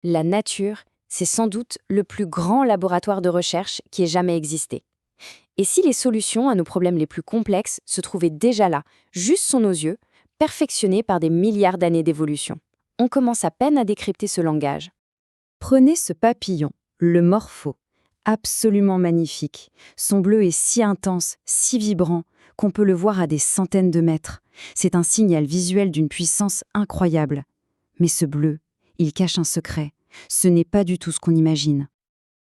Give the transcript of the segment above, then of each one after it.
La nature, c'est sans doute le plus grand laboratoire de recherche qui ait jamais existé. Et si les solutions à nos problèmes les plus complexes se trouvaient déjà là, juste sous nos yeux, perfectionnées par des milliards d'années d'évolution? On commence à peine à décrypter ce langage. Prenez ce papillon, le morpho. Absolument magnifique. Son bleu est si intense, si vibrant, qu'on peut le voir à des centaines de mètres. C'est un signal visuel d'une puissance incroyable. Mais ce bleu, il cache un secret. Ce n'est pas du tout ce qu'on imagine.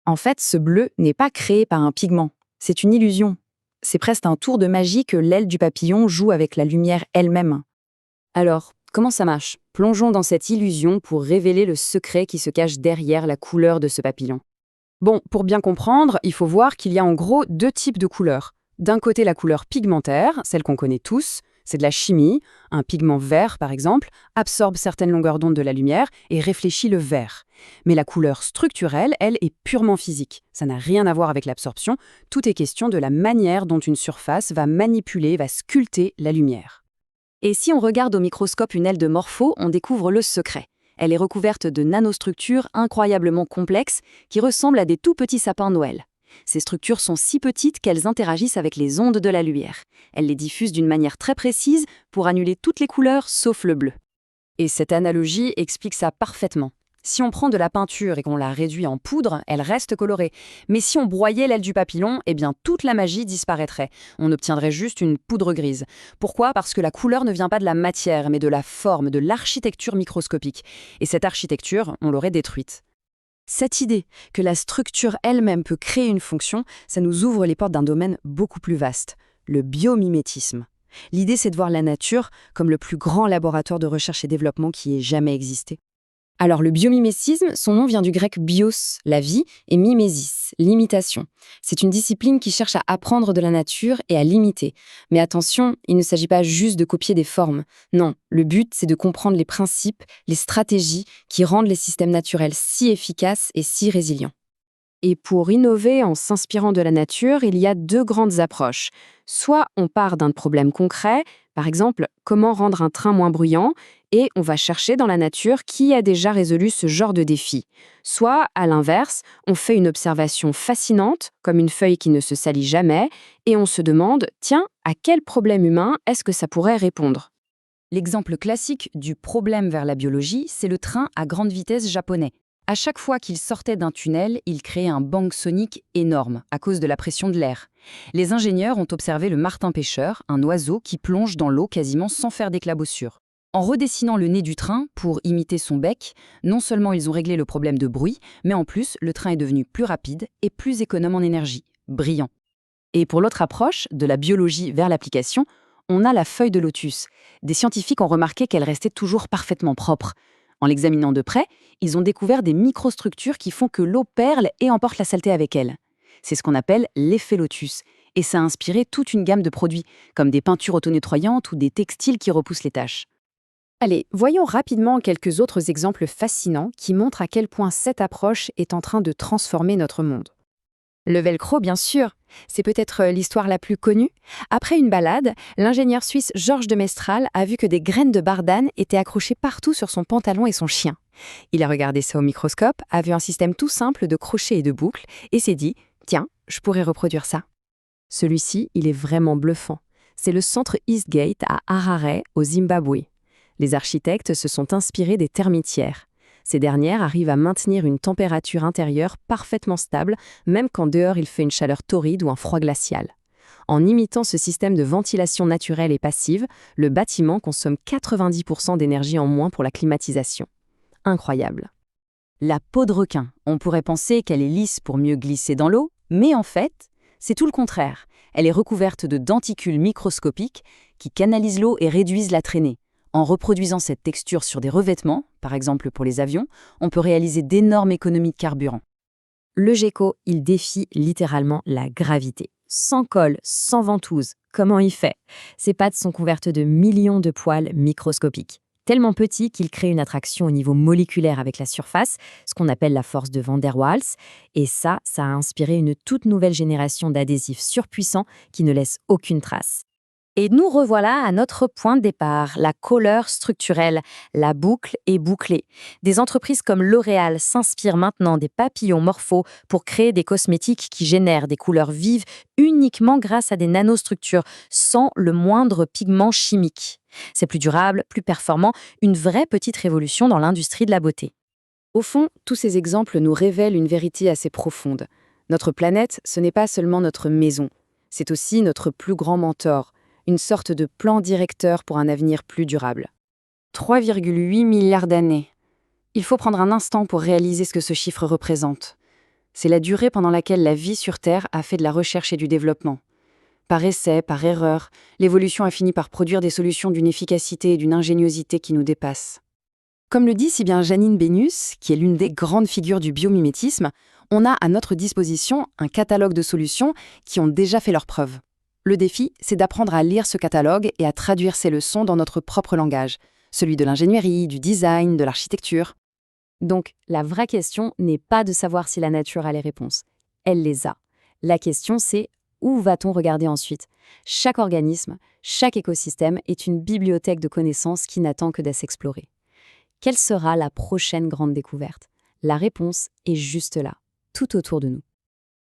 En fait, ce bleu n'est pas créé par un pigment. C'est une illusion. C'est presque un tour de magie que l'aile du papillon joue avec la lumière elle-même. Alors, comment ça marche? Plongeons dans cette illusion pour révéler le secret qui se cache derrière la couleur de ce papillon. Bon, pour bien comprendre, il faut voir qu'il y a en gros deux types de couleurs. D'un côté, la couleur pigmentaire, celle qu'on connaît tous, c'est de la chimie. Un pigment vert, par exemple, absorbe certaines longueurs d'onde de la lumière et réfléchit le vert. Mais la couleur structurelle, elle, est purement physique. Ça n'a rien à voir avec l'absorption. Tout est question de la manière dont une surface va manipuler, va sculpter la lumière. Et si on regarde au microscope une aile de morpho, on découvre le secret. Elle est recouverte de nanostructures incroyablement complexes qui ressemblent à des tout petits sapins de Noël. Ces structures sont si petites qu'elles interagissent avec les ondes de la lumière. Elles les diffusent d'une manière très précise pour annuler toutes les couleurs sauf le bleu. Et cette analogie explique ça parfaitement. Si on prend de la peinture et qu'on la réduit en poudre, elle reste colorée. Mais si on broyait l'aile du papillon, eh bien toute la magie disparaîtrait. On obtiendrait juste une poudre grise. Pourquoi? Parce que la couleur ne vient pas de la matière, mais de la forme, de l'architecture microscopique. Et cette architecture, on l'aurait détruite. Cette idée que la structure elle-même peut créer une fonction, ça nous ouvre les portes d'un domaine beaucoup plus vaste, le biomimétisme. L'idée, c'est de voir la nature comme le plus grand laboratoire de recherche et développement qui ait jamais existé. Alors le biomimétisme, son nom vient du grec bios, la vie, et mimésis, l'imitation. C'est une discipline qui cherche à apprendre de la nature et à l'imiter. Mais attention, il ne s'agit pas juste de copier des formes. Non, le but, c'est de comprendre les principes, les stratégies qui rendent les systèmes naturels si efficaces et si résilients. Et pour innover en s'inspirant de la nature, il y a deux grandes approches. Soit on part d'un problème concret, par exemple, comment rendre un train moins bruyant, et on va chercher dans la nature qui a déjà résolu ce genre de défi. Soit, à l'inverse, on fait une observation fascinante, comme une feuille qui ne se salit jamais, et on se demande, tiens, à quel problème humain est-ce que ça pourrait répondre? L'exemple classique du problème vers la biologie, c'est le train à grande vitesse japonais. À chaque fois qu'il sortait d'un tunnel, il créait un bang sonique énorme à cause de la pression de l'air. Les ingénieurs ont observé le martin-pêcheur, un oiseau qui plonge dans l'eau quasiment sans faire d'éclaboussure. En redessinant le nez du train pour imiter son bec, non seulement ils ont réglé le problème de bruit, mais en plus, le train est devenu plus rapide et plus économe en énergie. Brillant. Et pour l'autre approche, de la biologie vers l'application, on a la feuille de lotus. Des scientifiques ont remarqué qu'elle restait toujours parfaitement propre. En l'examinant de près, ils ont découvert des microstructures qui font que l'eau perle et emporte la saleté avec elle. C'est ce qu'on appelle l'effet lotus. Et ça a inspiré toute une gamme de produits, comme des peintures auto-nettoyantes ou des textiles qui repoussent les taches. Allez, voyons rapidement quelques autres exemples fascinants qui montrent à quel point cette approche est en train de transformer notre monde. Le velcro, bien sûr, c'est peut-être l'histoire la plus connue. Après une balade, l'ingénieur suisse Georges de Mestral a vu que des graines de bardane étaient accrochées partout sur son pantalon et son chien. Il a regardé ça au microscope, a vu un système tout simple de crochets et de boucles et s'est dit « Tiens, je pourrais reproduire ça ». Celui-ci, il est vraiment bluffant. C'est le centre Eastgate à Harare, au Zimbabwe. Les architectes se sont inspirés des termitières. Ces dernières arrivent à maintenir une température intérieure parfaitement stable, même quand dehors il fait une chaleur torride ou un froid glacial. En imitant ce système de ventilation naturelle et passive, le bâtiment consomme 90% d'énergie en moins pour la climatisation. Incroyable. La peau de requin, on pourrait penser qu'elle est lisse pour mieux glisser dans l'eau, mais en fait, c'est tout le contraire. Elle est recouverte de denticules microscopiques qui canalisent l'eau et réduisent la traînée. En reproduisant cette texture sur des revêtements, par exemple pour les avions, on peut réaliser d'énormes économies de carburant. Le gecko, il défie littéralement la gravité. Sans colle, sans ventouse, comment il fait? Ses pattes sont couvertes de millions de poils microscopiques. Tellement petits qu'il crée une attraction au niveau moléculaire avec la surface, ce qu'on appelle la force de Van der Waals. Et ça a inspiré une toute nouvelle génération d'adhésifs surpuissants qui ne laissent aucune trace. Et nous revoilà à notre point de départ, la couleur structurelle. La boucle est bouclée. Des entreprises comme L'Oréal s'inspirent maintenant des papillons morphos pour créer des cosmétiques qui génèrent des couleurs vives uniquement grâce à des nanostructures, sans le moindre pigment chimique. C'est plus durable, plus performant, une vraie petite révolution dans l'industrie de la beauté. Au fond, tous ces exemples nous révèlent une vérité assez profonde. Notre planète, ce n'est pas seulement notre maison, c'est aussi notre plus grand mentor, une sorte de plan directeur pour un avenir plus durable. 3,8 milliards d'années. Il faut prendre un instant pour réaliser ce que ce chiffre représente. C'est la durée pendant laquelle la vie sur Terre a fait de la recherche et du développement. Par essai, par erreur, l'évolution a fini par produire des solutions d'une efficacité et d'une ingéniosité qui nous dépassent. Comme le dit si bien Janine Benyus, qui est l'une des grandes figures du biomimétisme, on a à notre disposition un catalogue de solutions qui ont déjà fait leurs preuves. Le défi, c'est d'apprendre à lire ce catalogue et à traduire ces leçons dans notre propre langage, celui de l'ingénierie, du design, de l'architecture. Donc, la vraie question n'est pas de savoir si la nature a les réponses. Elle les a. La question, c'est où va-t-on regarder ensuite ? Chaque organisme, chaque écosystème est une bibliothèque de connaissances qui n'attend que d'être explorée. Quelle sera la prochaine grande découverte ? La réponse est juste là, tout autour de nous.